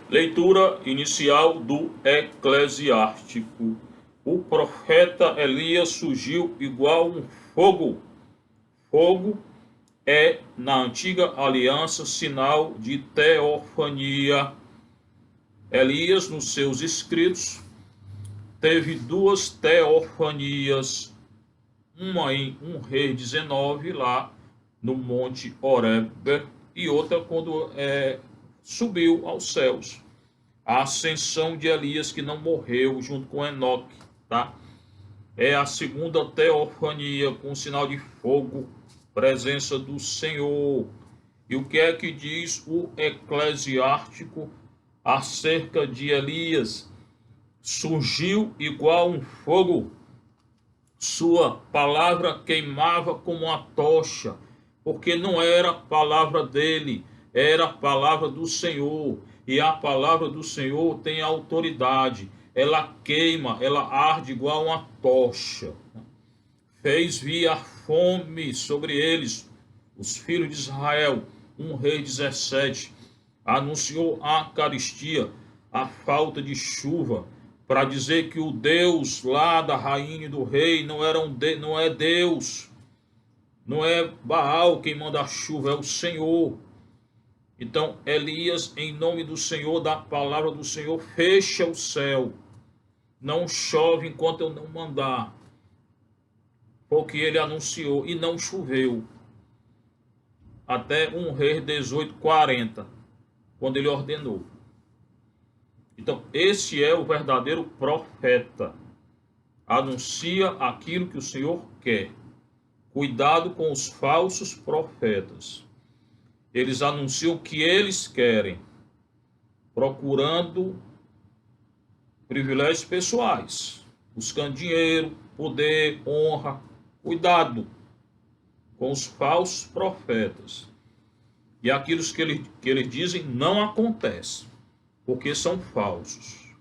Leitura inicial do Eclesiástico. O profeta Elias surgiu igual um fogo. Fogo é, na antiga aliança, sinal de teofania. Elias, nos seus escritos, teve duas teofanias, uma em 1 Rei 19, lá no Monte Horebe, e outra quando subiu aos céus. A ascensão de Elias, que não morreu, junto com Enoque, tá? É a segunda teofania, com sinal de fogo, presença do Senhor. E o que é que diz o Eclesiástico acerca de Elias? Surgiu igual um fogo, sua palavra queimava como uma tocha, porque não era a palavra dele, era a palavra do Senhor. E a palavra do Senhor tem autoridade, ela queima, ela arde igual uma tocha. Fez vir a fome sobre eles, os filhos de Israel. 1 Rei 17 anunciou a carestia, a falta de chuva, para dizer que o Deus lá da rainha e do rei não é Deus, não é Baal quem manda a chuva, é o Senhor. Então Elias, em nome do Senhor, da palavra do Senhor, fecha o céu, não chove enquanto eu não mandar, porque ele anunciou, e não choveu até 1 Rei 18:40, quando ele ordenou. Então esse é o verdadeiro profeta, anuncia aquilo que o Senhor quer. Cuidado com os falsos profetas. Eles anunciam o que eles querem, procurando privilégios pessoais, buscando dinheiro, poder, honra. Cuidado com os falsos profetas. E aquilo que eles dizem não acontece, porque são falsos.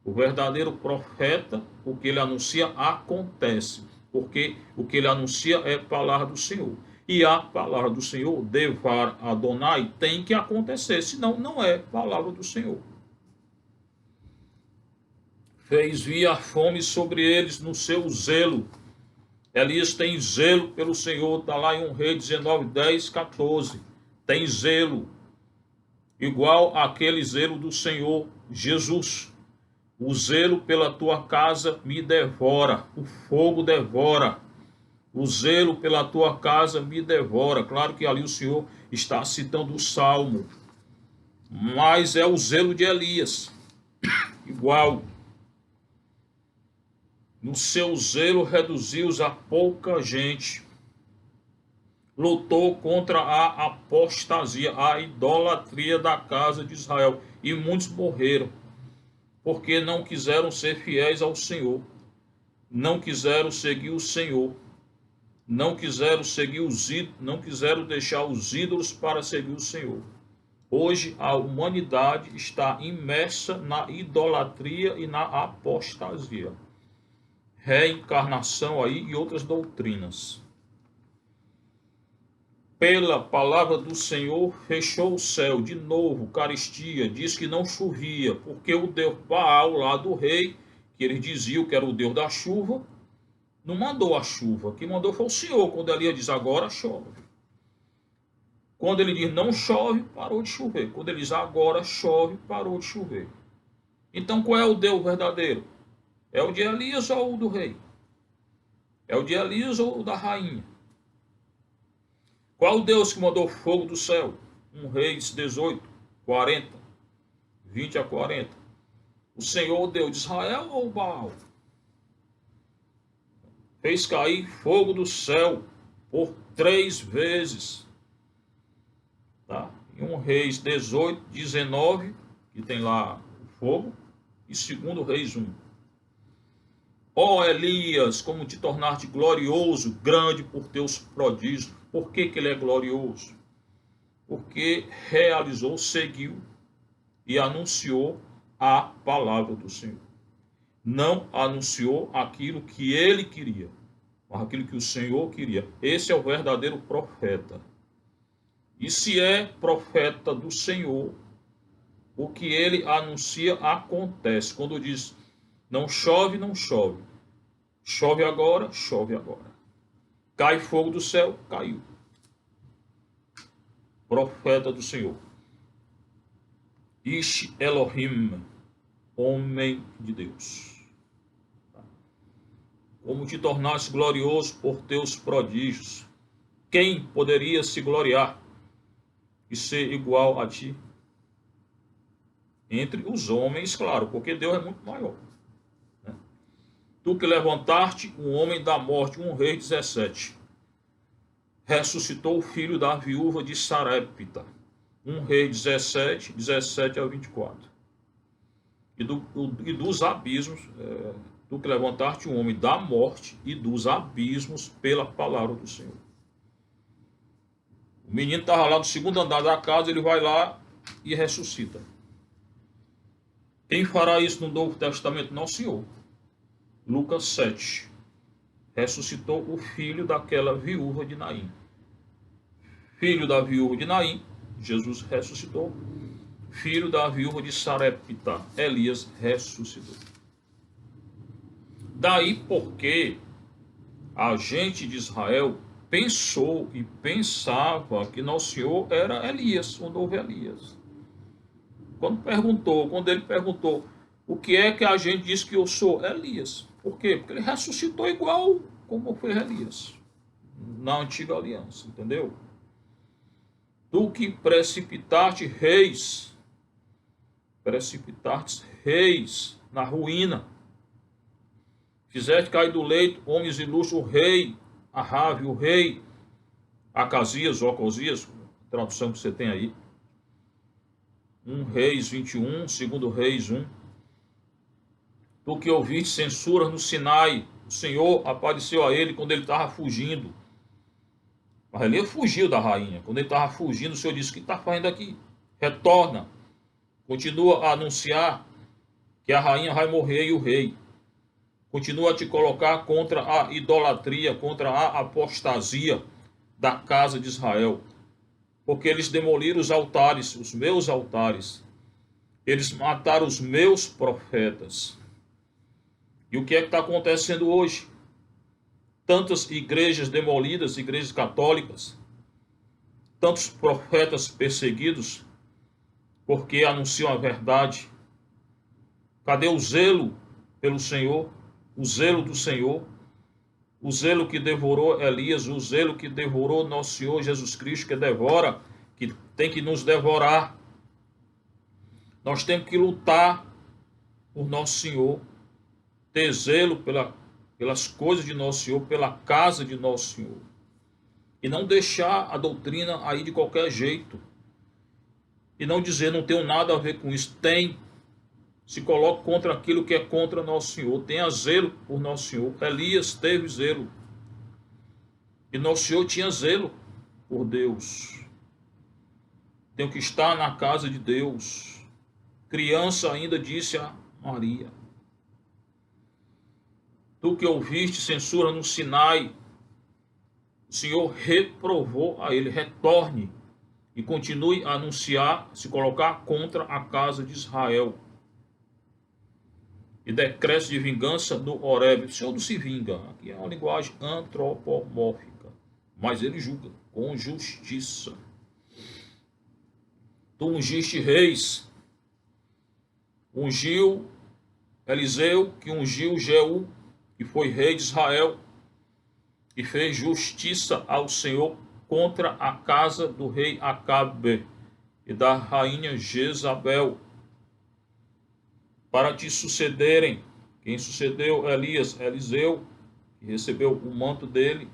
O verdadeiro profeta, o que ele anuncia, acontece, porque o que ele anuncia é a palavra do Senhor. E a palavra do Senhor, Devar Adonai, tem que acontecer, senão não é palavra do Senhor. Fez vir a fome sobre eles no seu zelo. Elias tem zelo pelo Senhor, está lá em 1 Rei 19, 10, 14. Tem zelo, igual àquele zelo do Senhor Jesus. O zelo pela tua casa me devora, o fogo devora. O zelo pela tua casa me devora. Claro que ali o Senhor está citando o Salmo, mas é o zelo de Elias, igual. No seu zelo reduziu-os a pouca gente. Lutou contra a apostasia, a idolatria da casa de Israel. E muitos morreram, porque não quiseram ser fiéis ao Senhor. Não quiseram seguir o Senhor. Não quiseram seguir os ídolos, não quiseram deixar os ídolos para seguir o Senhor. Hoje a humanidade está imersa na idolatria e na apostasia. Reencarnação aí e outras doutrinas. Pela palavra do Senhor fechou o céu, de novo, carestia, diz que não chovia, porque o Deus Baal lá do rei, que eles diziam que era o Deus da chuva, não mandou a chuva, quem mandou foi o Senhor, quando Elias diz agora chove. Quando ele diz não chove, parou de chover. Quando ele diz agora chove, parou de chover. Então qual é o Deus verdadeiro? É o de Elias ou o do rei? É o de Elias ou o da rainha? Qual o Deus que mandou fogo do céu? 1 Reis 18, 40, 20 a 40. O Senhor, o Deus de Israel ou Baal? Fez cair fogo do céu por 3 vezes. Tá? Em 1 Reis 18, 19, que tem lá o fogo, e 2 Reis 1. Ó Elias, como te tornaste glorioso, grande por teus prodígios. Por que ele é glorioso? Porque realizou, seguiu e anunciou a palavra do Senhor. Não anunciou aquilo que ele queria, mas aquilo que o Senhor queria. Esse é o verdadeiro profeta. E se é profeta do Senhor, O que ele anuncia acontece. Quando diz não chove, não chove. Chove agora, chove agora. Cai fogo do céu, caiu. Profeta do Senhor. Ish Elohim, homem de Deus. Como te tornaste glorioso por teus prodígios. Quem poderia se gloriar e ser igual a ti? Entre os homens, claro, porque Deus é muito maior. Né? Tu que levantaste um homem da morte, um rei 17. Ressuscitou o filho da viúva de Sarepta. Um rei 17, 17 ao 24. E dos abismos, tu que levantaste um homem da morte e dos abismos pela palavra do Senhor. O menino estava lá no segundo andar da casa, ele vai lá e ressuscita. Quem fará isso no Novo Testamento? Não, Senhor. Lucas 7. Ressuscitou o filho daquela viúva de Naim. Filho da viúva de Naim, Jesus ressuscitou. Filho da viúva de Sarepta, Elias ressuscitou. Daí porque a gente de Israel pensou e pensava que Nosso Senhor era Elias, o novo Elias. Quando ele perguntou, o que é que a gente diz que eu sou? Elias. Por quê? Porque ele ressuscitou igual como foi Elias, na antiga aliança, entendeu? Tu que precipitaste reis na ruína, fizeste cair do leito homens ilustres, o rei Ahabe, o rei Acasias, ou Ocosias, tradução que você tem aí, 1 Reis 21, 2 Reis 1. Tu que ouviste censura no Sinai, o Senhor apareceu a ele quando ele estava fugindo. Mas ele fugiu da rainha. Quando ele estava fugindo, o Senhor disse, o que está fazendo aqui? Retorna. Continua a anunciar que a rainha vai morrer e o rei. Continua a te colocar contra a idolatria, contra a apostasia da casa de Israel. Porque eles demoliram os altares, os meus altares. Eles mataram os meus profetas. E o que é que está acontecendo hoje? Tantas igrejas demolidas, igrejas católicas, tantos profetas perseguidos, porque anunciam a verdade. Cadê o zelo pelo Senhor? O zelo do Senhor? O zelo que devorou Elias, o zelo que devorou nosso Senhor Jesus Cristo, que devora, que tem que nos devorar. Nós temos que lutar por nosso Senhor, ter zelo pelas coisas de nosso Senhor, pela casa de nosso Senhor. E não deixar a doutrina aí de qualquer jeito. E não dizer, não tenho nada a ver com isso. Tem. Se coloca contra aquilo que é contra nosso Senhor. Tenha zelo por nosso Senhor. Elias teve zelo. E nosso Senhor tinha zelo por Deus. Tenho que estar na casa de Deus. Criança ainda disse a Maria. Tu que ouviste censura no Sinai, o Senhor reprovou a ele. Retorne e continue a anunciar, se colocar contra a casa de Israel. E decreto de vingança no Horebe. O Senhor não se vinga. Aqui é uma linguagem antropomórfica. Mas ele julga com justiça. Tu ungiste reis. Ungiu Eliseu, que ungiu Jeú, que foi rei de Israel, e fez justiça ao Senhor contra a casa do rei Acabe e da rainha Jezabel, para te sucederem. Quem sucedeu Elias? Eliseu, que recebeu o manto dele,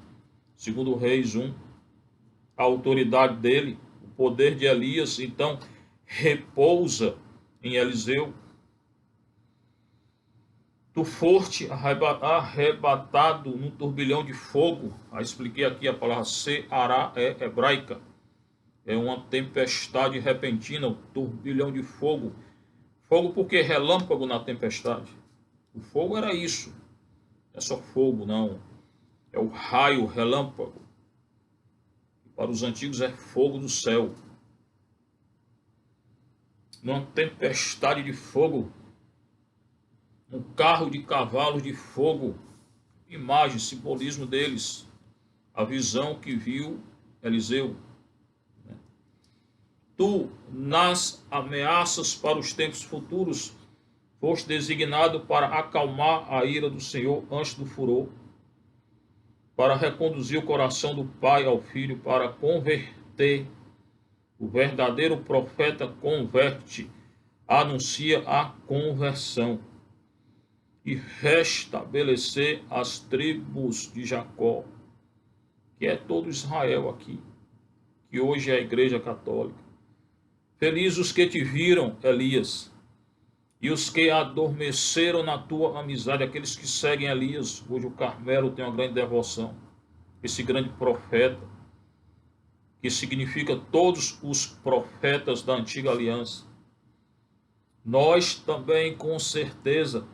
segundo Reis 1, a autoridade dele, o poder de Elias, então, repousa em Eliseu. Tu foste arrebatado num turbilhão de fogo. Expliquei aqui a palavra Seará é hebraica. É uma tempestade repentina, um turbilhão de fogo. Fogo porque relâmpago na tempestade. O fogo era isso. Não é só fogo, não. É o raio, relâmpago. Para os antigos é fogo do céu. numa tempestade de fogo, um carro de cavalos de fogo, imagem, simbolismo deles, a visão que viu Eliseu. Tu, nas ameaças para os tempos futuros, foste designado para acalmar a ira do Senhor antes do furor, para reconduzir o coração do pai ao filho, para converter. O verdadeiro profeta converte, anuncia a conversão e restabelecer as tribos de Jacó, que é todo Israel aqui, que hoje é a Igreja Católica. Felizes os que te viram, Elias, e os que adormeceram na tua amizade, aqueles que seguem Elias. Hoje o Carmelo tem uma grande devoção, esse grande profeta, que significa todos os profetas da antiga aliança. Nós também, com certeza,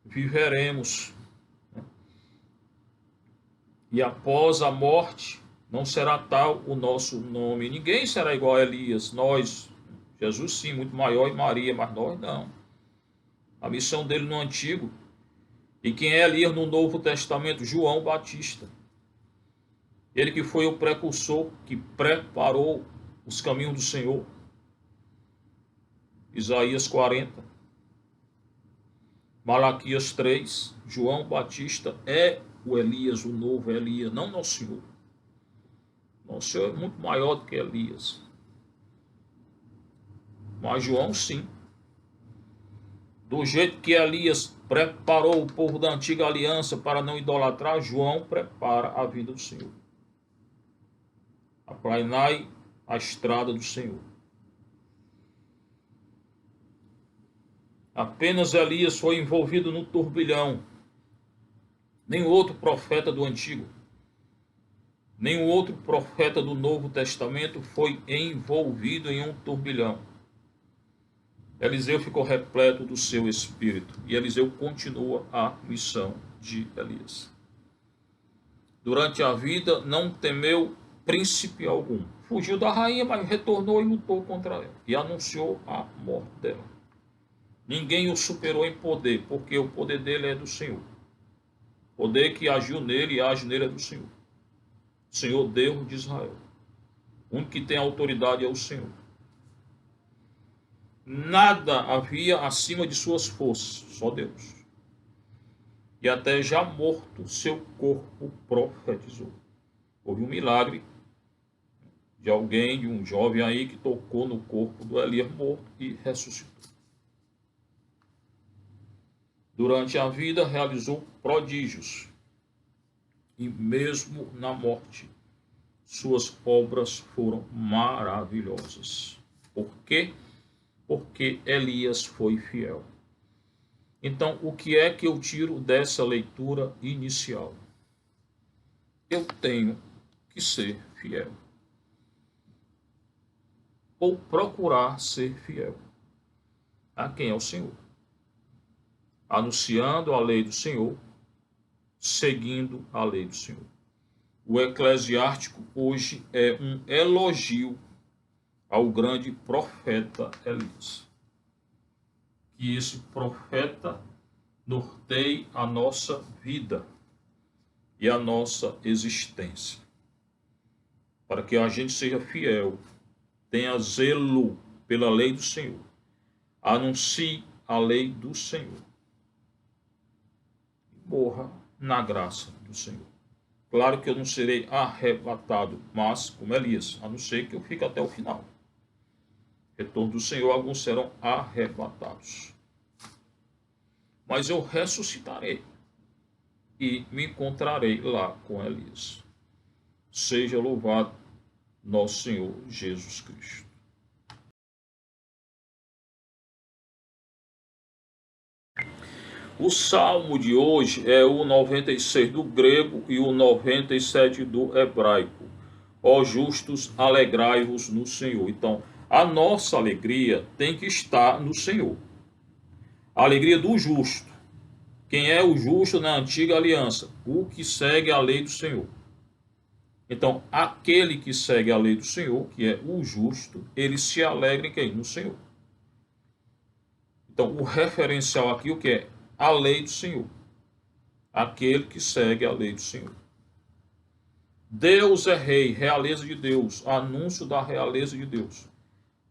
viveremos. E após a morte, não será tal o nosso nome. Ninguém será igual a Elias. Nós, Jesus sim, muito maior, e Maria, mas nós não. A missão dele no Antigo. E quem é Elias no Novo Testamento? João Batista. Ele que foi o precursor, que preparou os caminhos do Senhor. Isaías 40. Malaquias 3. João Batista é o Elias, o novo Elias, não Nosso Senhor. Nosso Senhor é muito maior do que Elias. Mas João sim. Do jeito que Elias preparou o povo da antiga aliança para não idolatrar, João prepara a vinda do Senhor. Aplainai a estrada do Senhor. Apenas Elias foi envolvido no turbilhão. Nem outro profeta do Antigo, nenhum outro profeta do Novo Testamento foi envolvido em um turbilhão. Eliseu ficou repleto do seu espírito e Eliseu continua a missão de Elias. Durante a vida não temeu príncipe algum. Fugiu da rainha, mas retornou e lutou contra ela e anunciou a morte dela. Ninguém o superou em poder, porque o poder dele é do Senhor. O poder que agiu nele e age nele é do Senhor. O Senhor Deus de Israel. O único que tem autoridade é o Senhor. Nada havia acima de suas forças, só Deus. E até já morto, seu corpo profetizou. Houve um milagre de alguém, de um jovem aí, que tocou no corpo do Elias morto e ressuscitou. Durante a vida realizou prodígios. E mesmo na morte, suas obras foram maravilhosas. Por quê? Porque Elias foi fiel. Então, o que é que eu tiro dessa leitura inicial? Eu tenho que ser fiel. Ou procurar ser fiel a quem é o Senhor. Anunciando a lei do Senhor, seguindo a lei do Senhor. O eclesiástico hoje é um elogio ao grande profeta Elias. Que esse profeta norteie a nossa vida e a nossa existência, para que a gente seja fiel, tenha zelo pela lei do Senhor, anuncie a lei do Senhor e morra na graça do Senhor. Claro que eu não serei arrebatado, mas, como Elias, a não ser que eu fique até o final. Retorno do Senhor, alguns serão arrebatados. Mas eu ressuscitarei e me encontrarei lá com Elias. Seja louvado nosso Senhor Jesus Cristo. O salmo de hoje é o 96 do grego e o 97 do hebraico. Ó justos, alegrai-vos no Senhor. Então, a nossa alegria tem que estar no Senhor. A alegria do justo. Quem é o justo na antiga aliança? O que segue a lei do Senhor. Então, aquele que segue a lei do Senhor, que é o justo, ele se alegra em quem? No Senhor. Então, o referencial aqui, o que é? A lei do Senhor. Aquele que segue a lei do Senhor. Deus é rei, realeza de Deus, anúncio da realeza de Deus.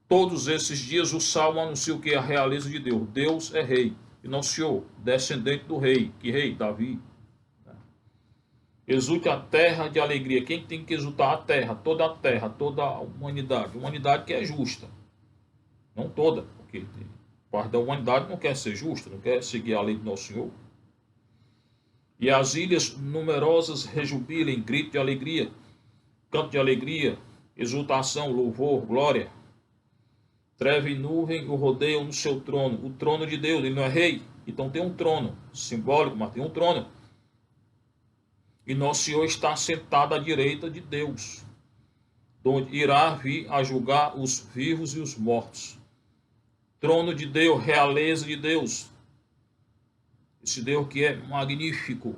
Todos esses dias o Salmo anuncia o que é a realeza de Deus. Deus é rei, e não Senhor, descendente do rei. Que rei? Davi. Exulte a terra de alegria. Quem tem que exultar? A terra, toda a humanidade. Humanidade que é justa. Não toda, porque parte da humanidade não quer ser justa, não quer seguir a lei do nosso Senhor. E as ilhas numerosas rejubilem, grito de alegria, canto de alegria, exultação, louvor, glória. Treva e nuvem o rodeiam no seu trono. O trono de Deus, ele não é rei, então tem um trono simbólico, mas tem um trono. E nosso Senhor está sentado à direita de Deus, onde irá vir a julgar os vivos e os mortos. Trono de Deus, realeza de Deus. Esse Deus que é magnífico.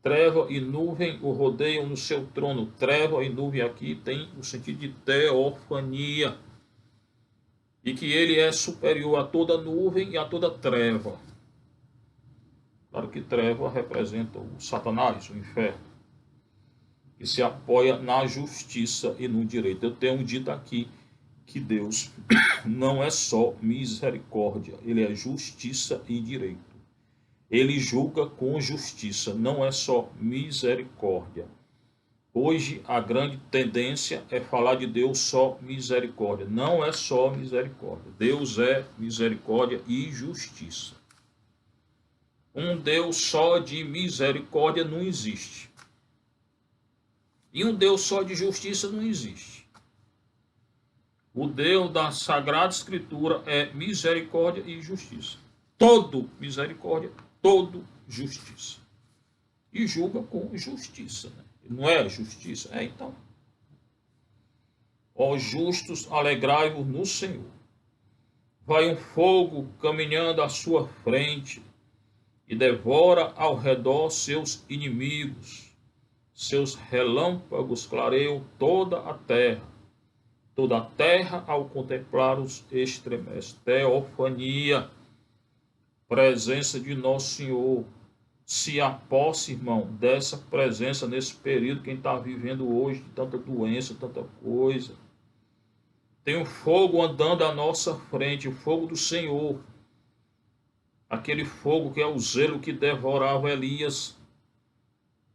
Treva e nuvem o rodeiam no seu trono. Treva e nuvem aqui tem o sentido de teofania. E que ele é superior a toda nuvem e a toda treva. Claro que treva representa o Satanás, o inferno, que se apoia na justiça e no direito. Eu tenho dito aqui que Deus não é só misericórdia, ele é justiça e direito. Ele julga com justiça, não é só misericórdia. Hoje a grande tendência é falar de Deus só misericórdia. Não é só misericórdia. Deus é misericórdia e justiça. Um Deus só de misericórdia não existe. E um Deus só de justiça não existe. O Deus da Sagrada Escritura é misericórdia e justiça. Todo misericórdia, todo justiça. E julga com justiça, né? Não é justiça? É, então. Ó justos, alegrai-vos no Senhor. Vai um fogo caminhando à sua frente e devora ao redor seus inimigos. Seus relâmpagos clareiam toda a terra. Toda a terra, ao contemplar-os, estremece. Teofania, presença de Nosso Senhor. Se aposse, irmão, dessa presença nesse período, quem está vivendo hoje, de tanta doença, tanta coisa. Tem um fogo andando à nossa frente, o fogo do Senhor. Aquele fogo que é o zelo que devorava Elias.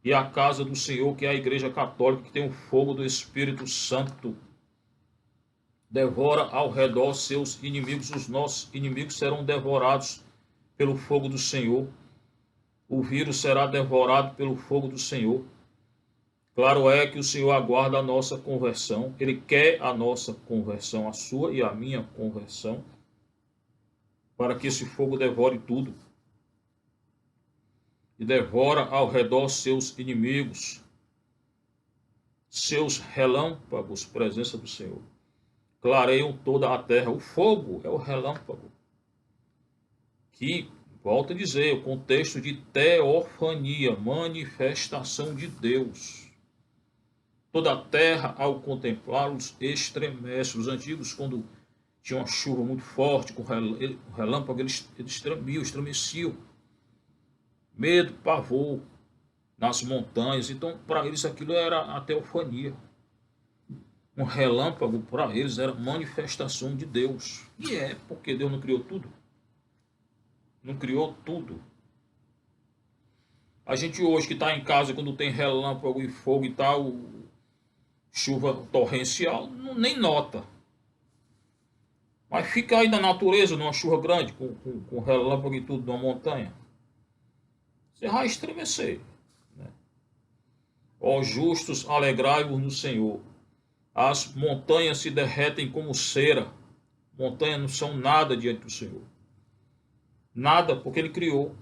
E a casa do Senhor, que é a igreja católica, que tem o fogo do Espírito Santo. Devora ao redor seus inimigos. Os nossos inimigos serão devorados pelo fogo do Senhor. O vírus será devorado pelo fogo do Senhor. Claro é que o Senhor aguarda a nossa conversão. Ele quer a nossa conversão, a sua e a minha conversão, para que esse fogo devore tudo. E devora ao redor seus inimigos, seus relâmpagos, presença do Senhor. Clareiam toda a terra. O fogo é o relâmpago. Que, volto a dizer, o contexto de teofania, manifestação de Deus. Toda a terra, ao contemplá-los, estremece. Os antigos, quando tinha uma chuva muito forte, com relâmpago, eles tremiam, estremeciam. Medo, pavor nas montanhas. Então, para eles, aquilo era a teofania. Um relâmpago, para eles, era manifestação de Deus. E é, porque Deus não criou tudo. Não criou tudo. A gente hoje que está em casa, quando tem relâmpago e fogo e tal, chuva torrencial, nem nota. Mas fica aí na natureza, numa chuva grande, com relâmpago e tudo, numa montanha. Você vai estremecer. Né? Ó justos, alegrai-vos no Senhor. As montanhas se derretem como cera. Montanhas não são nada diante do Senhor. Nada, porque Ele criou.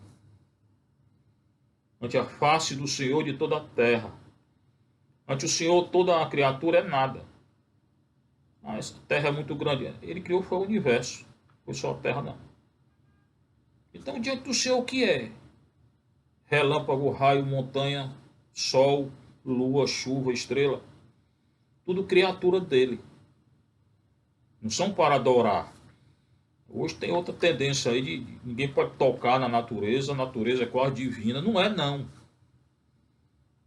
Ante a face do Senhor de toda a terra. Ante o Senhor toda a criatura é nada. Mas a terra é muito grande. Ele criou foi o universo. Foi só a terra não. Então diante do Senhor o que é? Relâmpago, raio, montanha, sol, lua, chuva, estrela. Tudo criatura dele. Não são para adorar. Hoje tem outra tendência aí de ninguém pode tocar na natureza, a natureza é quase divina. Não é, não.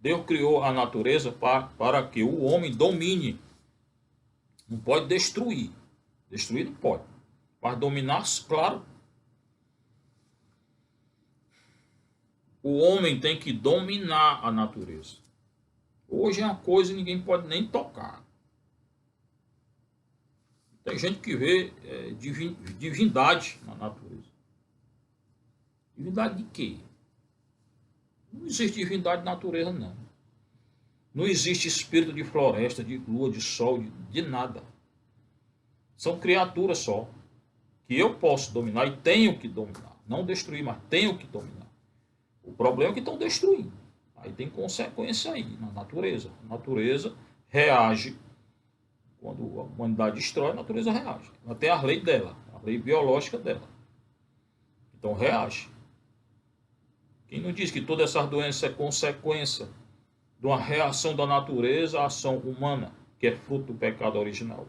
Deus criou a natureza para que o homem domine. Não pode destruir. Destruir não pode. Mas dominar, claro. O homem tem que dominar a natureza. Hoje é uma coisa que ninguém pode nem tocar. Tem gente que vê divindade na natureza. Divindade de quê? Não existe divindade na natureza, não. Não existe espírito de floresta, de lua, de sol, de nada. São criaturas só. Que eu posso dominar e tenho que dominar. Não destruir, mas tenho que dominar. O problema é que estão destruindo. Aí tem consequência aí na natureza. A natureza reage. Quando a humanidade destrói, a natureza reage. Ela tem a lei dela, a lei biológica dela. Então reage. Quem não diz que toda essa doença é consequência de uma reação da natureza à ação humana, que é fruto do pecado original?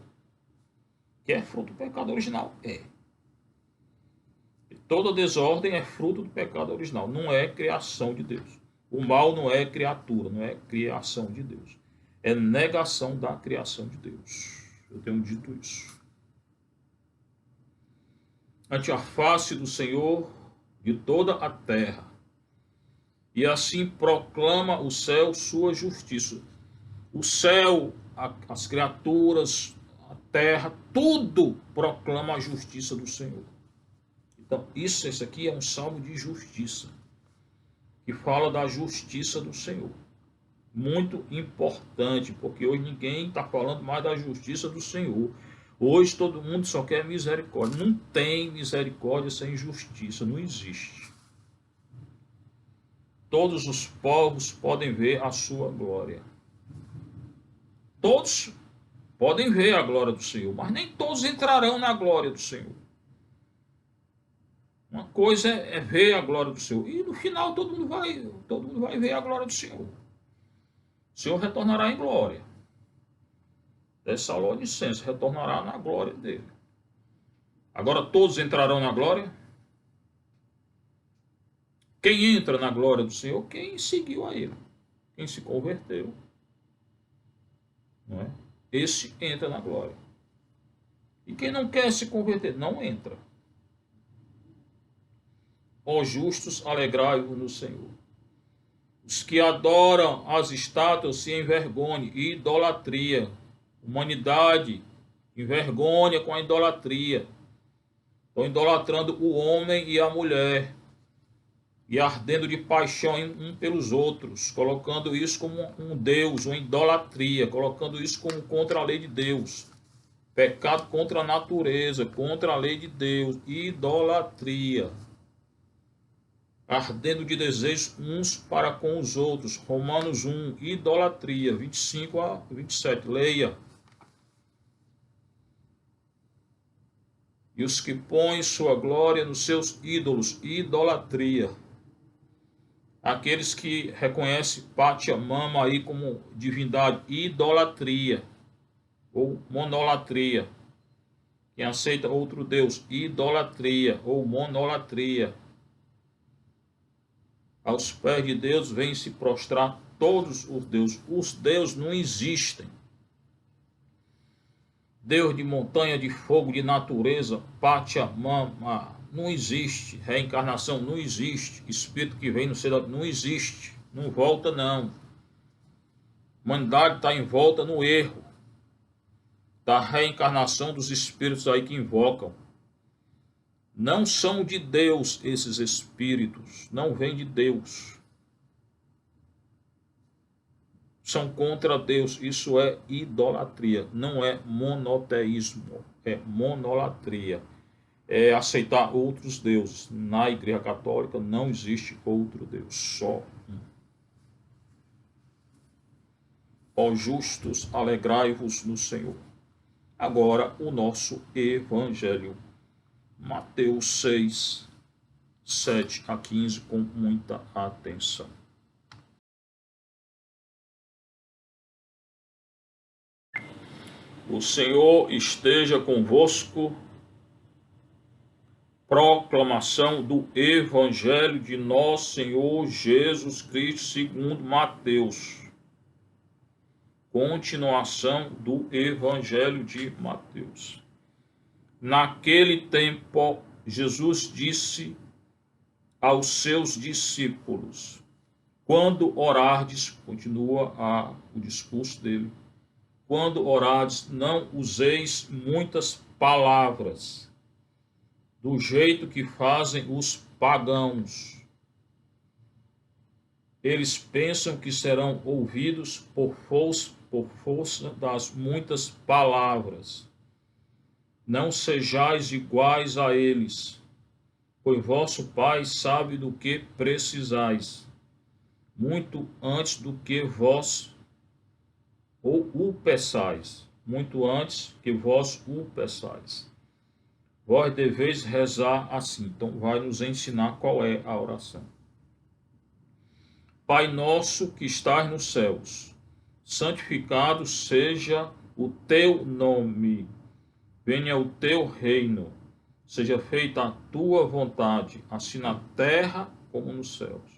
Que é fruto do pecado original? É. E toda desordem é fruto do pecado original, não é criação de Deus. O mal não é criatura, não é criação de Deus. É negação da criação de Deus. Eu tenho dito isso. Ante a face do Senhor de toda a terra, e assim proclama o céu sua justiça. O céu, as criaturas, a terra, tudo proclama a justiça do Senhor. Então, esse aqui é um salmo de justiça, que fala da justiça do Senhor. Muito importante, porque hoje ninguém está falando mais da justiça do Senhor. Hoje todo mundo só quer misericórdia. Não tem misericórdia sem justiça, não existe. Todos os povos podem ver a sua glória. Todos podem ver a glória do Senhor, mas nem todos entrarão na glória do Senhor. Uma coisa é ver a glória do Senhor, e no final todo mundo vai ver a glória do Senhor. O Senhor retornará em glória. Tessalonicenses retornará na glória dele. Agora todos entrarão na glória? Quem entra na glória do Senhor? Quem seguiu a ele, quem se converteu, não é? Esse entra na glória. E quem não quer se converter, não entra. Ó justos, alegrai-vos no Senhor. Os que adoram as estátuas se envergonhem. Idolatria. Humanidade envergonha com a idolatria. Estão idolatrando o homem e a mulher. E ardendo de paixão um pelos outros. Colocando isso como um Deus, uma idolatria. Colocando isso como contra a lei de Deus. Pecado contra a natureza, contra a lei de Deus. Idolatria. Ardendo de desejos uns para com os outros. Romanos 1, idolatria, 25 a 27. Leia. E os que põem sua glória nos seus ídolos, idolatria. Aqueles que reconhecem Pachamama aí como divindade, idolatria, ou monolatria. Quem aceita outro Deus, idolatria, ou monolatria. Aos pés de Deus vêm se prostrar todos os deuses. Os deuses não existem. Deus de montanha, de fogo, de natureza, Pachamama, não existe. Reencarnação não existe. Espírito que vem no céu não existe. Não volta, não. A humanidade está em volta no erro da reencarnação dos espíritos aí que invocam. Não são de Deus esses espíritos, não vêm de Deus. São contra Deus, isso é idolatria, não é monoteísmo, é monolatria. É aceitar outros deuses. Na Igreja Católica não existe outro Deus, só um. Ó justos, alegrai-vos no Senhor. Agora o nosso Evangelho. Mateus 6, 7 a 15, com muita atenção. O Senhor esteja convosco, Proclamação do Evangelho de nosso Senhor Jesus Cristo segundo Mateus. Continuação do Evangelho de Mateus. Naquele tempo, Jesus disse aos seus discípulos: quando orardes, continua o discurso dele, quando orardes, não useis muitas palavras, do jeito que fazem os pagãos. Eles pensam que serão ouvidos por força das muitas palavras. Não sejais iguais a eles, pois vosso Pai sabe do que precisais, muito antes do que vós o peçais, muito antes que vós o peçais. Vós deveis rezar assim. Então vai nos ensinar qual é a oração. Pai nosso que estás nos céus, santificado seja o teu nome. Venha o teu reino. Seja feita a tua vontade, assim na terra como nos céus.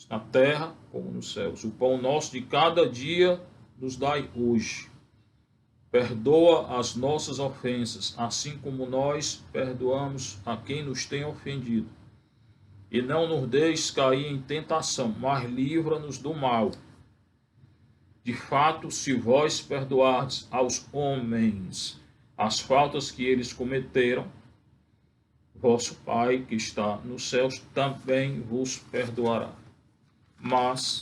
Na terra como nos céus. O pão nosso de cada dia nos dai hoje. Perdoa as nossas ofensas, assim como nós perdoamos a quem nos tem ofendido. E não nos deixes cair em tentação, mas livra-nos do mal. De fato, se vós perdoardes aos homens as faltas que eles cometeram, vosso Pai que está nos céus também vos perdoará. Mas,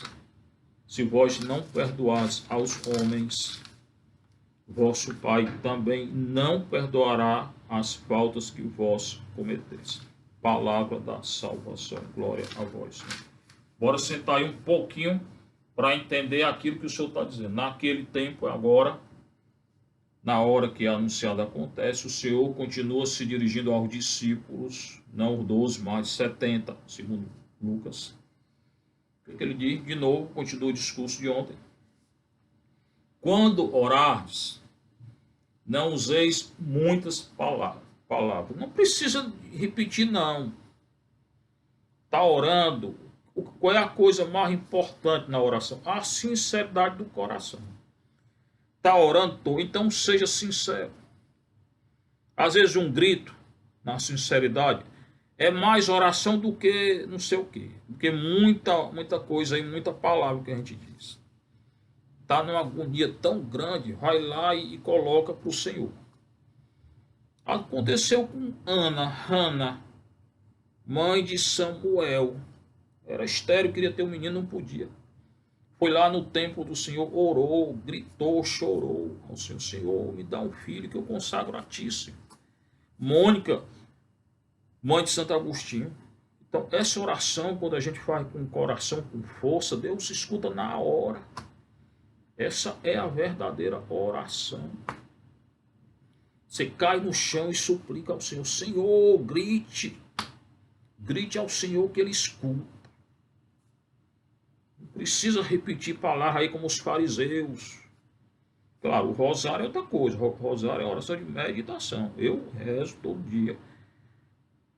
se vós não perdoardes aos homens, vosso Pai também não perdoará as faltas que vós cometeis. Palavra da salvação. Glória a vós, Senhor. Bora sentar aí um pouquinho para entender aquilo que o Senhor está dizendo. Naquele tempo, agora, na hora que a anunciada acontece, o Senhor continua se dirigindo aos discípulos, não os 12, mas 70, segundo Lucas. O que ele diz? De novo, continua o discurso de ontem. Quando orardes, não useis muitas palavras. Não precisa repetir, não. Está orando. Qual é a coisa mais importante na oração? A sinceridade do coração. Está orando, então seja sincero. Às vezes um grito, na sinceridade, é mais oração do que não sei o quê. Do que muita coisa e muita palavra que a gente diz. Está numa agonia tão grande, vai lá e coloca para o Senhor. Aconteceu com Hannah, mãe de Samuel. Era estéril, queria ter um menino, não podia. Foi lá no templo do Senhor, orou, gritou, chorou ao Senhor: Senhor, me dá um filho que eu consagro a ti, Senhor. Mônica, mãe de Santo Agostinho. Então, essa oração, quando a gente faz com o coração, com força, Deus escuta na hora. Essa é a verdadeira oração. Você cai no chão e suplica ao Senhor: Senhor, grite. Grite ao Senhor que Ele escuta. Não precisa repetir palavras aí como os fariseus. Claro, o rosário é outra coisa. O rosário é oração de meditação. Eu rezo todo dia,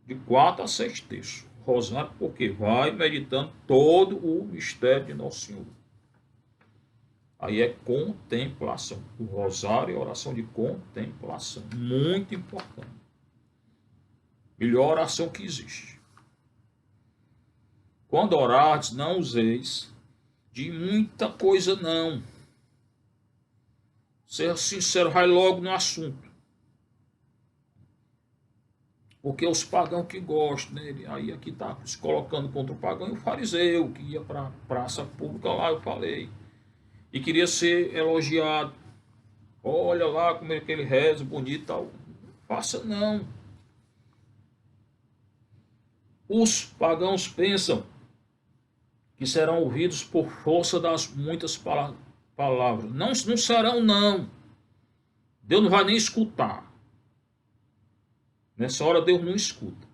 de 4 a 6 textos. Rosário porque vai meditando todo o mistério de Nosso Senhor. Aí é contemplação. O rosário é oração de contemplação. Muito importante. Melhor oração que existe. Quando orardes, não useis de muita coisa, não. Seja sincero, vai logo no assunto. Porque os pagãos que gostam, né? Aí aqui está se colocando contra o pagão e o fariseu, que ia para a praça pública lá, eu falei. E queria ser elogiado. Olha lá como é que ele reza, bonito e tal. Não faça não. Os pagãos pensam que serão ouvidos por força das muitas palavras. Não serão, não. Deus não vai nem escutar. Nessa hora Deus não escuta.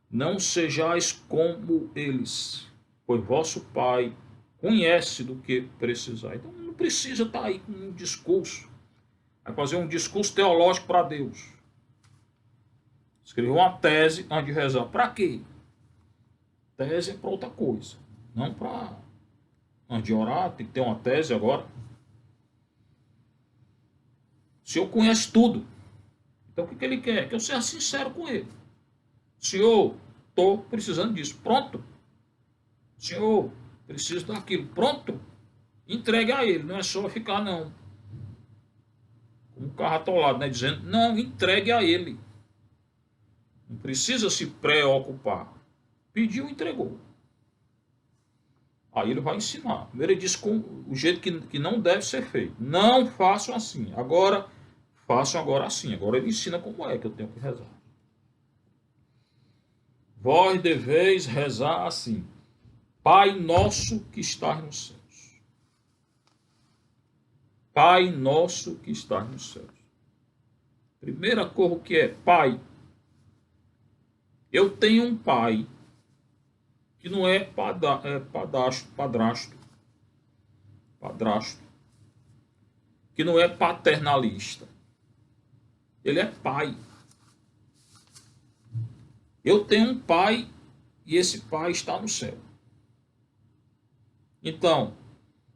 Não sejais como eles, pois vosso Pai conhece do que precisar. Então não precisa estar aí com um discurso. Vai fazer um discurso teológico para Deus. Escreveu uma tese antes de rezar. Para quê? Tese é para outra coisa. Não para... Antes de orar, tem que ter uma tese agora. O Senhor conhece tudo. Então o que ele quer? Que eu seja sincero com ele. Senhor, estou precisando disso. Pronto. Senhor, preciso daquilo. Pronto. Entregue a ele. Não é só ficar, não. Como um carro atolado, né? Dizendo, não, entregue a ele. Não precisa se preocupar. Pediu, entregou. Aí ele vai ensinar. Primeiro ele diz com o jeito que não deve ser feito. Não façam assim. Agora, façam agora assim. Agora ele ensina como é que eu tenho que rezar. Vós deveis rezar assim. Pai nosso que estás nos céus. Pai nosso que estás nos céus. Primeira coisa que é pai. Eu tenho um pai que não é padrasto, que não é paternalista. Ele é pai. Eu tenho um pai e esse pai está no céu. Então,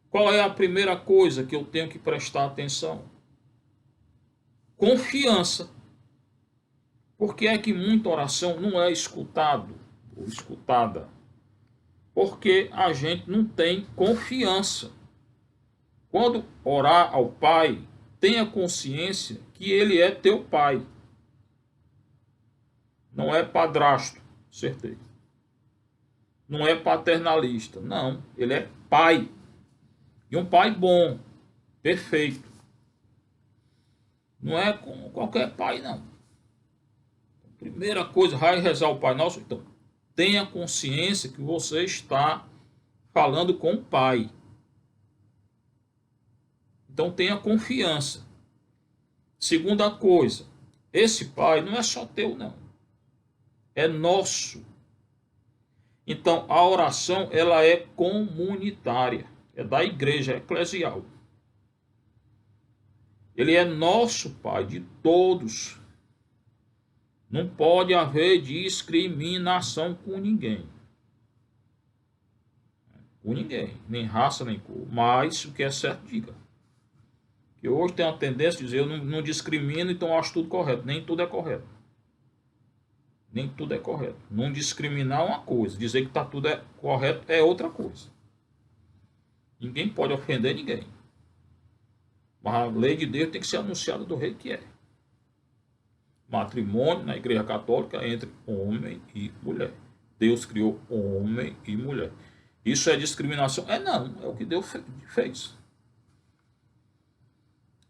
qual é a primeira coisa que eu tenho que prestar atenção? Confiança. Por que é que muita oração não é escutado ou escutada? Porque a gente não tem confiança. Quando orar ao Pai, tenha consciência que Ele é teu Pai. Não é padrasto, certeza. Não é paternalista, não. Ele é Pai. E um Pai bom, perfeito. Não é como qualquer pai, não. Primeira coisa, vai rezar o Pai Nosso. Então, tenha consciência que você está falando com o Pai. Então tenha confiança. Segunda coisa, esse Pai não é só teu, não. É nosso. Então a oração ela é comunitária, é da igreja eclesial. Ele é nosso Pai, de todos. Não pode haver discriminação com ninguém. Com ninguém, nem raça, nem cor. Mas o que é certo, diga. Que hoje tem uma tendência de dizer, eu não discrimino, então eu acho tudo correto. Nem tudo é correto. Nem tudo é correto. Não discriminar é uma coisa, dizer que tá tudo é correto é outra coisa. Ninguém pode ofender ninguém. Mas a lei de Deus tem que ser anunciada do rei que é. Matrimônio na igreja católica entre homem e mulher. Deus criou homem e mulher. Isso é discriminação? É não, é o que Deus fez.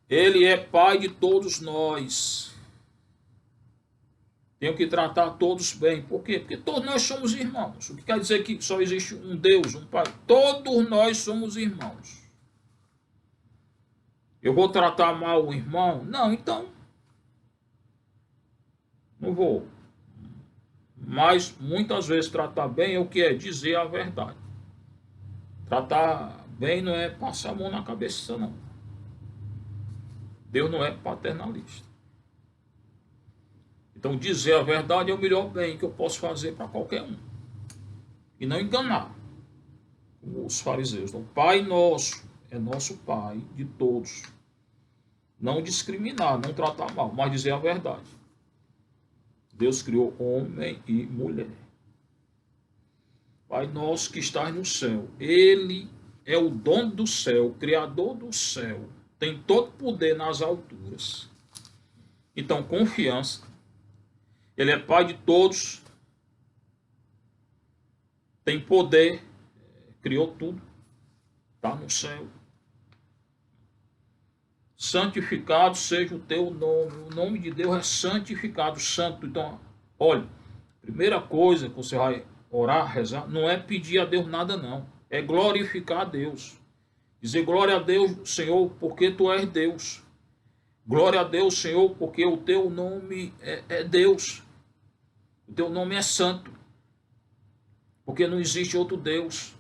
Ele é Pai de todos nós. Tenho que tratar todos bem. Por quê? Porque todos nós somos irmãos. O que quer dizer que só existe um Deus, um Pai? Todos nós somos irmãos. Eu vou tratar mal o irmão? Não, então. Não vou. Mas muitas vezes tratar bem é o que é dizer a verdade. Tratar bem não é passar a mão na cabeça, não. Deus não é paternalista. Então dizer a verdade é o melhor bem que eu posso fazer para qualquer um. E não enganar os fariseus. Então, Pai nosso é nosso Pai de todos. Não discriminar, não tratar mal, mas dizer a verdade. Deus criou homem e mulher. Pai nosso que estás no céu. Ele é o dono do céu, o criador do céu. Tem todo poder nas alturas. Então, confiança. Ele é Pai de todos. Tem poder. Criou tudo. Está no céu. Santificado seja o teu nome. O nome de Deus é santificado, santo. Então, olha, primeira coisa que você vai orar, rezar, não é pedir a Deus nada, não. É glorificar a Deus. Dizer glória a Deus, Senhor, porque tu és Deus. Glória a Deus, Senhor, porque o teu nome é Deus. O teu nome é santo. Porque não existe outro Deus.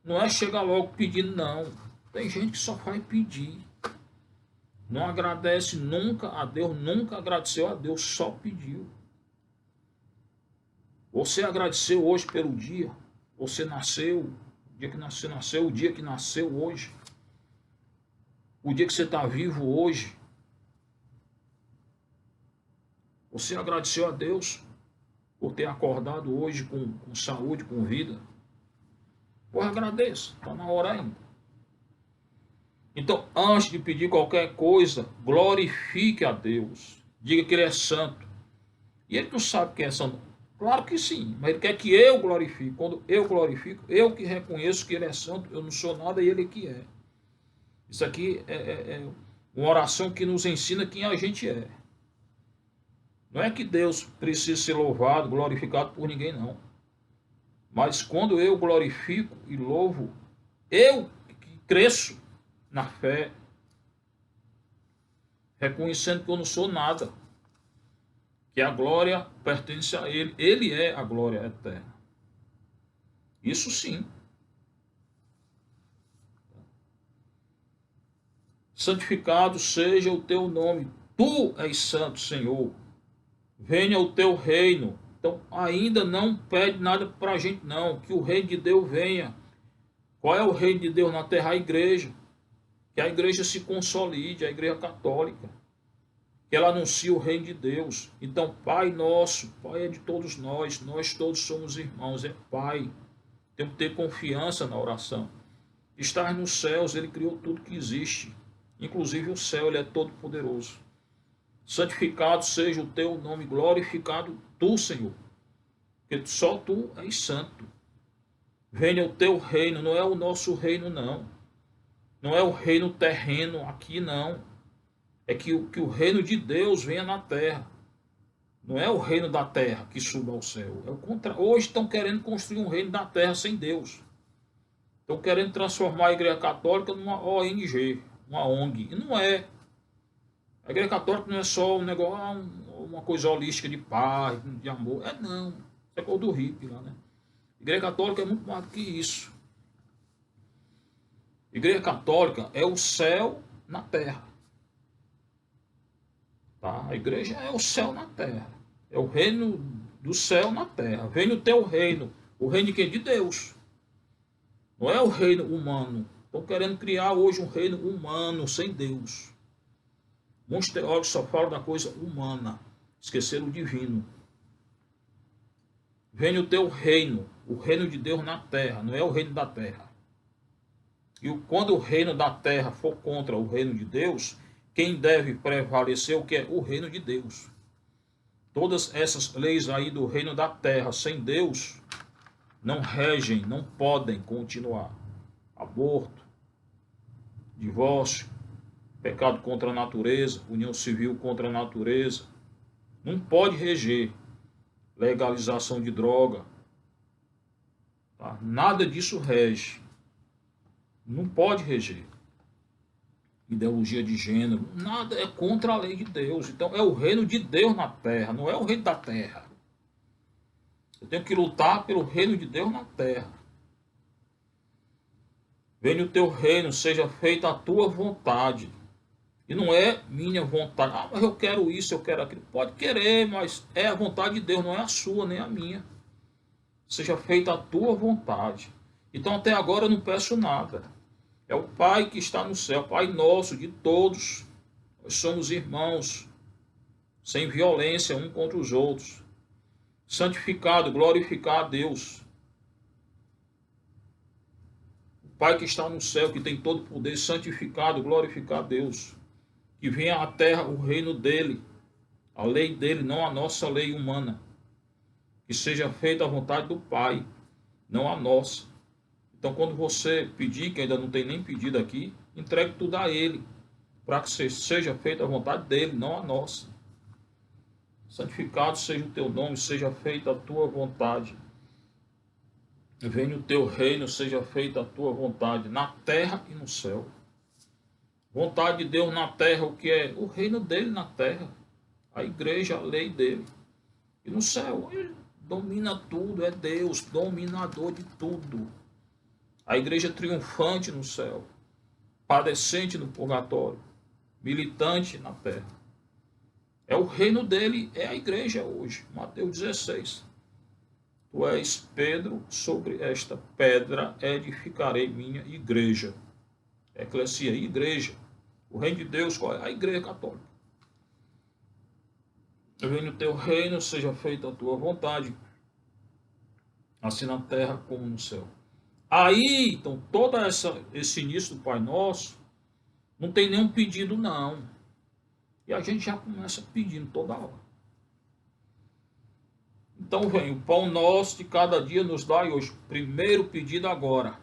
Não é chegar logo pedindo, não. Tem gente que só vai pedir. Não agradece nunca a Deus, nunca agradeceu a Deus, só pediu. Você agradeceu hoje pelo dia? Você nasceu, o dia que você nasceu, o dia que nasceu hoje? O dia que você está vivo hoje? Você agradeceu a Deus por ter acordado hoje com saúde, com vida? Pois agradeça, está na hora ainda. Então, antes de pedir qualquer coisa, glorifique a Deus. Diga que Ele é santo. E Ele não sabe quem é santo. Claro que sim, mas Ele quer que eu glorifique. Quando eu glorifico, eu que reconheço que Ele é santo, eu não sou nada e Ele que é. Isso aqui é uma oração que nos ensina quem a gente é. Não é que Deus precisa ser louvado, glorificado por ninguém, não. Mas quando eu glorifico e louvo, eu que cresço na fé, reconhecendo que eu não sou nada, que a glória pertence a Ele, Ele é a glória eterna. Isso sim. Santificado seja o teu nome, tu és santo, Senhor. Venha o teu reino. Então, ainda não pede nada para a gente, não. Que o reino de Deus venha. Qual é o reino de Deus na terra? A igreja. Que a igreja se consolide, a igreja católica. Que ela anuncie o reino de Deus. Então, Pai nosso, Pai é de todos nós todos somos irmãos, é Pai. Temos que ter confiança na oração. Estar nos céus, Ele criou tudo que existe. Inclusive o céu, Ele é todo poderoso. Santificado seja o teu nome, glorificado tu, Senhor, porque só tu és santo. Venha o teu reino, não é o nosso reino, não. Não é o reino terreno aqui, não. É que o reino de Deus venha na terra. Não é o reino da terra que suba ao céu. É o contrário. Hoje estão querendo construir um reino da terra sem Deus. Estão querendo transformar a Igreja Católica numa ONG, uma ONG. E não é. A Igreja Católica não é só um negócio, uma coisa holística de paz, de amor. É não. Isso é coisa do hippie lá, né? A Igreja Católica é muito mais do que isso. A Igreja Católica é o céu na terra. Tá? A igreja é o céu na terra. É o reino do céu na terra. Venha o teu reino. O reino de quem? De Deus. Não é o reino humano. Estão querendo criar hoje um reino humano sem Deus. Muitos teólogos só falam da coisa humana. Esqueceram o divino. Venha o teu reino. O reino de Deus na terra. Não é o reino da terra. E quando o reino da terra for contra o reino de Deus, quem deve prevalecer o que é o reino de Deus. Todas essas leis aí do reino da terra sem Deus não regem, não podem continuar. Aborto, divórcio, pecado contra a natureza, união civil contra a natureza, não pode reger. Legalização de droga, tá? Nada disso rege. Não pode reger. Ideologia de gênero, nada é contra a lei de Deus. Então é o reino de Deus na terra, não é o reino da terra. Eu tenho que lutar pelo reino de Deus na terra. Venha o teu reino, seja feita a tua vontade. E não é minha vontade. Ah, mas eu quero isso, eu quero aquilo. Pode querer, mas é a vontade de Deus, não é a sua, nem a minha. Seja feita a tua vontade. Então até agora eu não peço nada. É o Pai que está no céu, Pai nosso, de todos. Nós somos irmãos, sem violência um contra os outros. Santificado, glorificar a Deus. O Pai que está no céu, que tem todo o poder, santificado, glorificar a Deus. Que venha à terra o reino dele, a lei dele, não a nossa lei humana. Que seja feita a vontade do Pai, não a nossa. Então, quando você pedir, que ainda não tem nem pedido aqui, entregue tudo a Ele, para que seja feita a vontade dEle, não a nossa. Santificado seja o teu nome, seja feita a tua vontade. Venha o teu reino, seja feita a tua vontade, na terra e no céu. Vontade de Deus na terra, o que é? O reino dEle na terra. A igreja, a lei dEle. E no céu, Ele domina tudo, é Deus, dominador de tudo. A igreja triunfante no céu, padecente no purgatório. militante na terra. É o reino dele, é a igreja hoje. Mateus 16. Tu és Pedro, sobre esta pedra edificarei minha igreja. Eclesia, igreja. O reino de Deus, qual é? A igreja católica. Venha o teu reino, seja feita a tua vontade, assim na terra como no céu. Aí, então, todo esse início do Pai Nosso, não tem nenhum pedido, não. E a gente já começa pedindo toda hora. Então vem, o pão nosso de cada dia nos dai hoje. Primeiro pedido agora.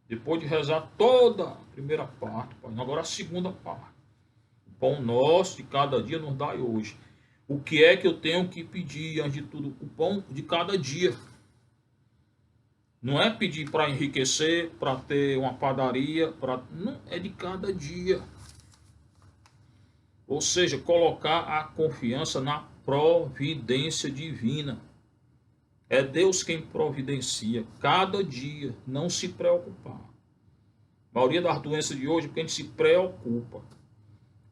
Depois de rezar toda a primeira parte, agora a segunda parte. O pão nosso de cada dia nos dai hoje. O que é que eu tenho que pedir, antes de tudo? O pão de cada dia. Não é pedir para enriquecer, para ter uma padaria, não, é de cada dia. Ou seja, colocar a confiança na providência divina. É Deus quem providencia cada dia, não se preocupar. A maioria das doenças de hoje é porque a gente se preocupa.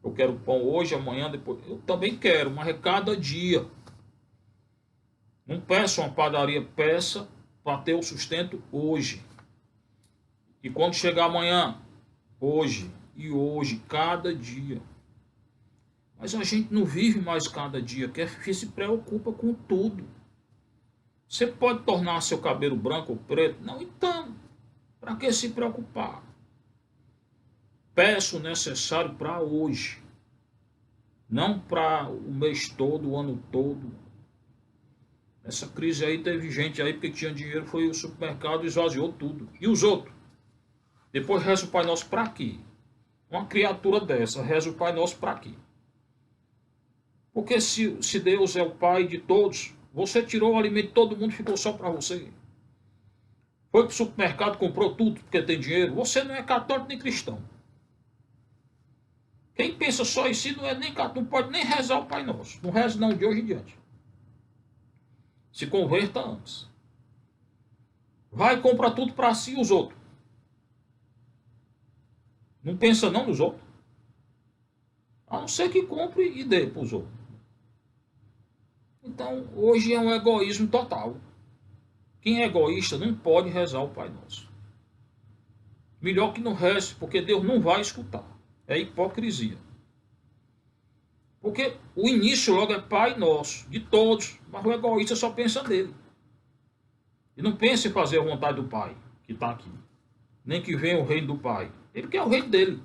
Eu quero pão hoje, amanhã, depois. Eu também quero, mas é cada dia. Não peça uma padaria, peça para ter o sustento hoje. E quando chegar amanhã, hoje e hoje, cada dia. Mas a gente não vive mais cada dia, que se preocupa com tudo. Você pode tornar seu cabelo branco ou preto? Não, então, para que se preocupar? Peça o necessário para hoje, não para o mês todo, o ano todo. Essa crise aí teve gente aí porque tinha dinheiro, foi ao supermercado e esvaziou tudo. E os outros? Depois reza o Pai Nosso para quê? Uma criatura dessa reza o Pai Nosso para quê? Porque se Deus é o Pai de todos, você tirou o alimento de todo mundo, ficou só para você. Foi para o supermercado, comprou tudo porque tem dinheiro. Você não é católico nem cristão. Quem pensa só em si não é nem católico, não pode nem rezar o Pai Nosso. Não reza não de hoje em diante. Se converta antes. Vai comprar tudo para si e os outros. Não pensa não nos outros. A não ser que compre e dê para os outros. Então, hoje é um egoísmo total. Quem é egoísta não pode rezar o Pai Nosso. Melhor que não reze, porque Deus não vai escutar. É hipocrisia. Porque o início logo é Pai Nosso, de todos, mas o egoísta só pensa nele. E não pensa em fazer a vontade do Pai, que está aqui. Nem que venha o reino do Pai. Ele quer o reino dele.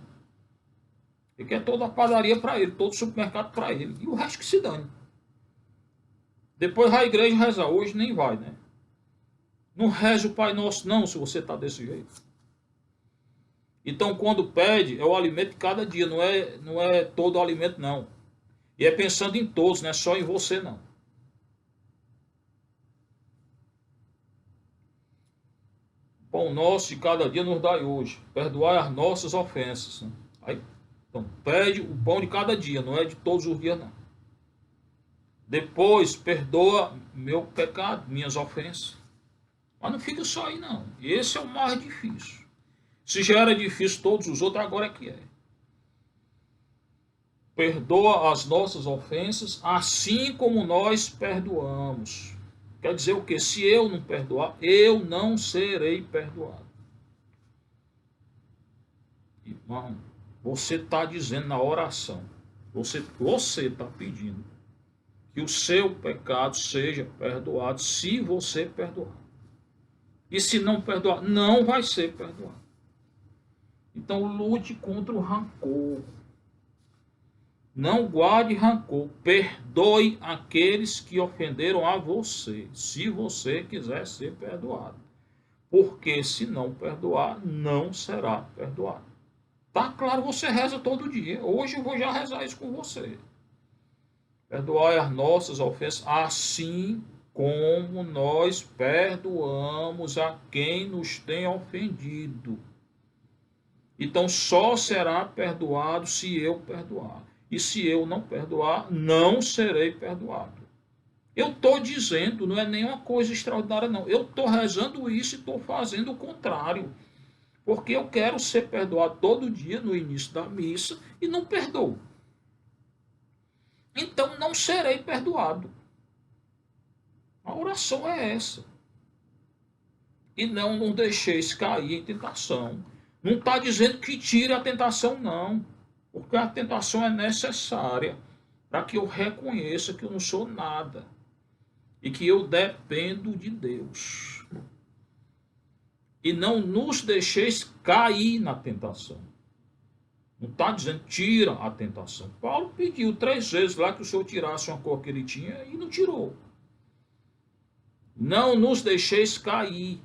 Ele quer toda a padaria para ele, todo o supermercado para ele. E o resto que se dane. Depois vai a igreja rezar. Hoje nem vai, né? Não reze o Pai Nosso não, se você está desse jeito. Então quando pede, é o alimento de cada dia, não é todo o alimento não. E é pensando em todos, não é só em você não. Pão nosso de cada dia nos dai hoje. Perdoai as nossas ofensas. Né? Aí, então, pede o pão de cada dia, não é de todos os dias não. Depois, perdoa meu pecado, minhas ofensas. Mas não fica só aí não. Esse é o mais difícil. Se já era difícil todos os outros, agora é que é. Perdoa as nossas ofensas, assim como nós perdoamos. Quer dizer o quê? Se eu não perdoar, eu não serei perdoado. Irmão, você está dizendo na oração, você está pedindo que o seu pecado seja perdoado, se você perdoar. E se não perdoar, não vai ser perdoado. Então lute contra o rancor. Não guarde rancor. Perdoe aqueles que ofenderam a você, se você quiser ser perdoado. Porque se não perdoar, não será perdoado. Tá claro, você reza todo dia. Hoje eu vou já rezar isso com você. Perdoai as nossas ofensas, assim como nós perdoamos a quem nos tem ofendido. Então só será perdoado se eu perdoar. E se eu não perdoar, não serei perdoado. Eu estou dizendo, não é nenhuma coisa extraordinária, não. Eu estou rezando isso e estou fazendo o contrário. Porque eu quero ser perdoado todo dia no início da missa e não perdoo. Então não serei perdoado. A oração é essa. E não deixeis cair em tentação. Não está dizendo que tire a tentação, não. Porque a tentação é necessária para que eu reconheça que eu não sou nada. E que eu dependo de Deus. E não nos deixeis cair na tentação. Não está dizendo tira a tentação. Paulo pediu 3 vezes lá que o Senhor tirasse uma cor que ele tinha e não tirou. Não nos deixeis cair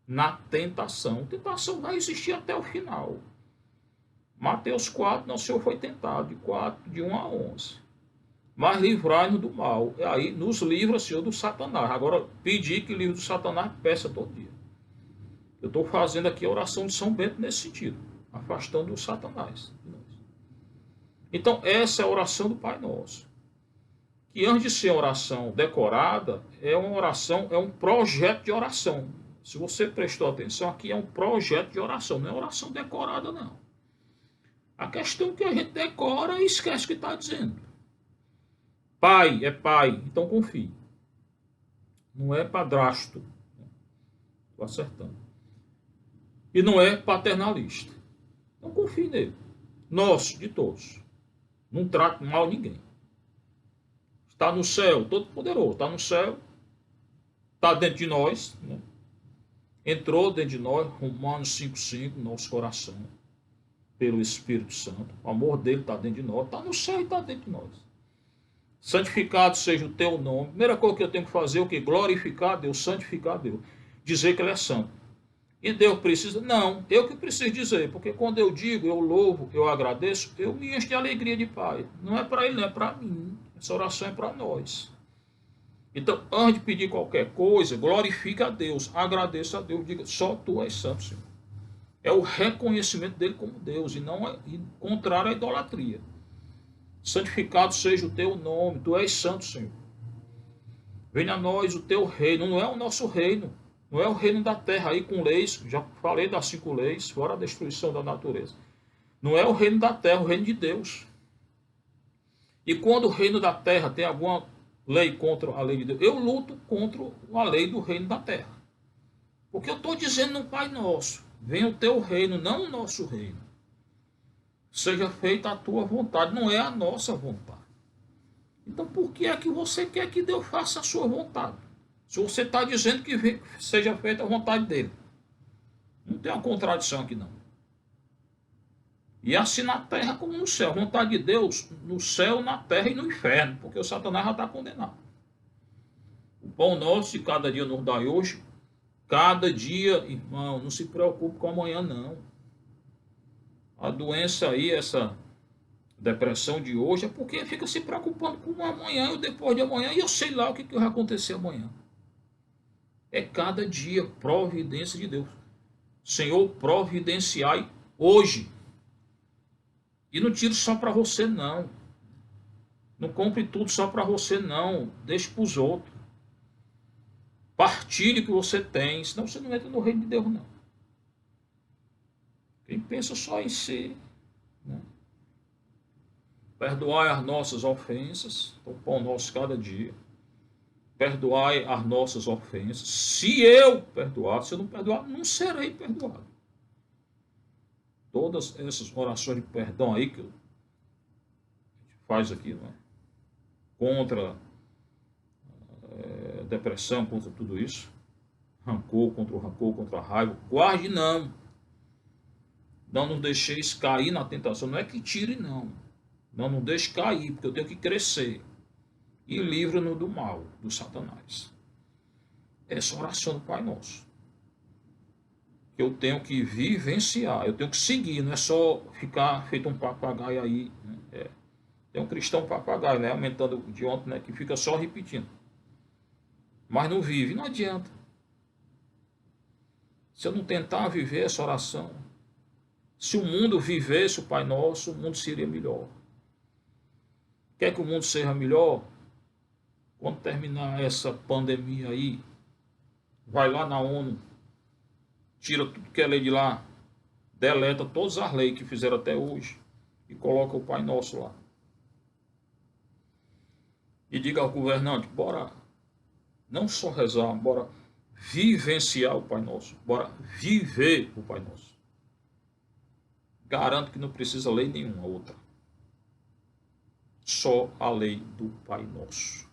na tentação. A tentação vai existir até o final. Mateus 4, nosso Senhor foi tentado, de 1 a 11. Mas livrai-nos do mal. E aí nos livra, Senhor, do Satanás. Agora, pedir que livre do Satanás, peça todo dia. Eu estou fazendo aqui a oração de São Bento nesse sentido, afastando o Satanás. Então, essa é a oração do Pai Nosso. Que antes de ser oração decorada, é uma oração, é um projeto de oração. Se você prestou atenção, aqui é um projeto de oração, não é oração decorada, não. A questão é que a gente decora e esquece o que está dizendo. Pai é pai, então confie. Não é padrasto. Estou acertando. E não é paternalista. Então confie nele. Nosso, de todos. Não trate mal ninguém. Está no céu, todo poderoso. Está no céu. Está dentro de nós. Né? Entrou dentro de nós, Romanos 5,5, nosso coração. Pelo Espírito Santo. O amor dele está dentro de nós. Está no céu e está dentro de nós. Santificado seja o teu nome. Primeira coisa que eu tenho que fazer é o que? Glorificar a Deus, santificar a Deus. Dizer que ele é santo. E Deus precisa? Não, eu que preciso dizer, porque quando eu digo, eu louvo, eu agradeço, eu me encho de alegria de Pai. Não é para ele, não é para mim. Essa oração é para nós. Então, antes de pedir qualquer coisa, glorifique a Deus, agradeça a Deus, diga, só tu és santo, Senhor. É o reconhecimento dele como Deus, e não contrário à idolatria. Santificado seja o teu nome, tu és santo, Senhor. Venha a nós o teu reino, não é o nosso reino. Não é o reino da terra aí com leis, já falei das 5 leis, fora a destruição da natureza. Não é o reino da terra, é o reino de Deus. E quando o reino da terra tem alguma lei contra a lei de Deus, eu luto contra a lei do reino da terra. Porque eu estou dizendo no Pai Nosso, venha o teu reino, não o nosso reino. Seja feita a tua vontade, não é a nossa vontade. Então por que é que você quer que Deus faça a sua vontade? Se você está dizendo que seja feita a vontade dele. Não tem uma contradição aqui, não. E assim na terra como no céu. A vontade de Deus no céu, na terra e no inferno. Porque o Satanás já está condenado. O pão nosso de cada dia nos dai hoje. Cada dia, irmão, não se preocupe com amanhã, não. A doença aí, essa depressão de hoje, é porque fica se preocupando com o amanhã e o depois de amanhã. E eu sei lá o que vai acontecer amanhã. É cada dia providência de Deus. Senhor, providenciai hoje. E não tire só para você, não. Não compre tudo só para você, não. Deixe para os outros. Partilhe o que você tem, senão você não entra no reino de Deus, não. Quem pensa só em si, né? Perdoai as nossas ofensas, o pão nosso cada dia. Perdoai as nossas ofensas. Se eu perdoar, se eu não perdoar, não serei perdoado. Todas essas orações de perdão aí que a gente faz aqui, não é? Contra depressão, contra tudo isso, rancor, contra a raiva, guarde não. Não nos deixeis cair na tentação. Não é que tire, não. Não deixe cair, porque eu tenho que crescer. E livra-nos do mal, do Satanás. Essa é a oração do Pai Nosso. Eu tenho que vivenciar, eu tenho que seguir, não é só ficar feito um papagaio aí. Né? Tem um cristão papagaio, né? Aumentando de ontem, né? Que fica só repetindo. Mas não vive, não adianta. Se eu não tentar viver essa oração, se o mundo vivesse o Pai Nosso, o mundo seria melhor. Quer que o mundo seja melhor? Quando terminar essa pandemia aí, vai lá na ONU, tira tudo que é lei de lá, deleta todas as leis que fizeram até hoje e coloca o Pai Nosso lá. E diga ao governante, bora não só rezar, bora vivenciar o Pai Nosso, bora viver o Pai Nosso. Garanto que não precisa lei nenhuma outra. Só a lei do Pai Nosso.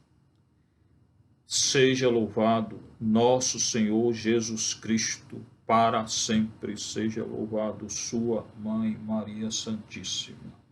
Seja louvado nosso Senhor Jesus Cristo, para sempre seja louvado sua Mãe Maria Santíssima.